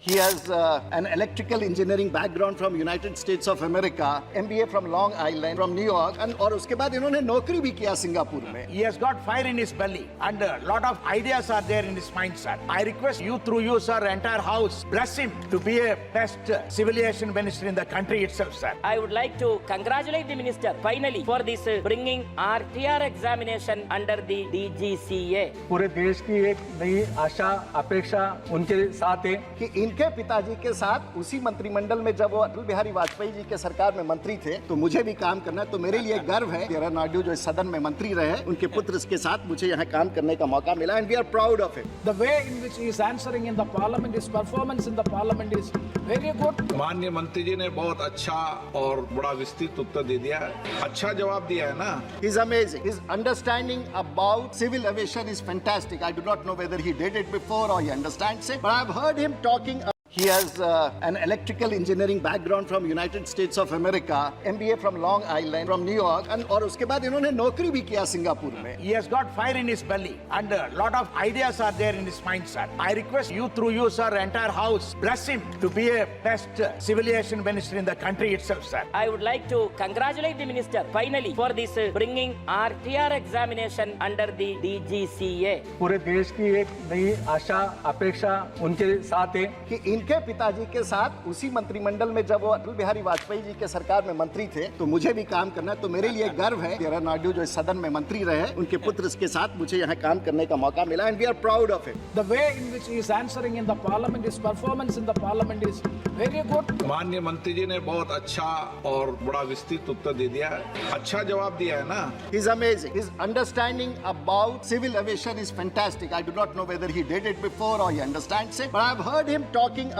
He has an electrical engineering background from United States of America, MBA from Long Island, from New York, और उसके बाद इन्होंने नौकरी भी किया सिंगापुर में. He has got fire in his belly and a lot of ideas are there in his mind, sir. I request you through you, sir, entire house, bless him to be a best civil aviation minister in the country itself, sir. I would like to congratulate the minister finally for this bringing RTR examination under the DGCA. पूरे देश की एक नई आशा अपेक्षा उनके साथ है कि इनके पिताजी के साथ उसी मंत्रिमंडल में जब वो अटल बिहारी वाजपेयी जी के सरकार में मंत्री थे तो मुझे भी काम करना, तो मेरे लिए गर्व है. जवाहरलाल नायडू जो इस सदन में मंत्री रहे, उनके पुत्र के साथ मुझे यहाँ काम करने का मौका मिला, and we are proud of it. The way in which he is answering in the parliament, his performance in the parliament is very good. माननीय मंत्री जी ने बहुत अच्छा और बड़ा विस्तृत उत्तर दे दिया है. अच्छा जवाब दिया है ना. He's amazing. His understanding about civil aviation is fantastic. I do not know whether he did it before or he understands it, but I've heard him talking. He has an electrical engineering background from United States of America, MBA from Long Island, from New York, और उसके बाद इन्होंने नौकरी भी किया Singapore में. He has got fire in his belly and a lot of ideas are there in his mind, sir. I request you through you, sir, entire house, bless him to be a best civil aviation minister in the country itself, sir. I would like to congratulate the minister finally for this bringing RTR examination under the DGCA. पूरे देश की एक नई आशा अपेक्षा उनके साथ है कि इनके पिताजी के साथ उसी मंत्रिमंडल में जब वो अटल बिहारी वाजपेयी जी के सरकार में मंत्री थे तो मुझे भी काम करना, तो मेरे लिए गर्व है. जवाहरलाल नायडू जो इस सदन में मंत्री रहे, उनके पुत्र के साथ मुझे यहाँ काम करने का मौका मिला, and we are proud of it. The way in which he is answering in the parliament, his performance in the parliament is very good. माननीय मंत्री जी ने बहुत अच्छा और बड़ा विस्तृत उत्तर दे दिया है. अच्छा जवाब दिया है ना. He's amazing. His understanding about civil aviation is fantastic. I do not know whether he did it before or he understands it, but I've heard him talking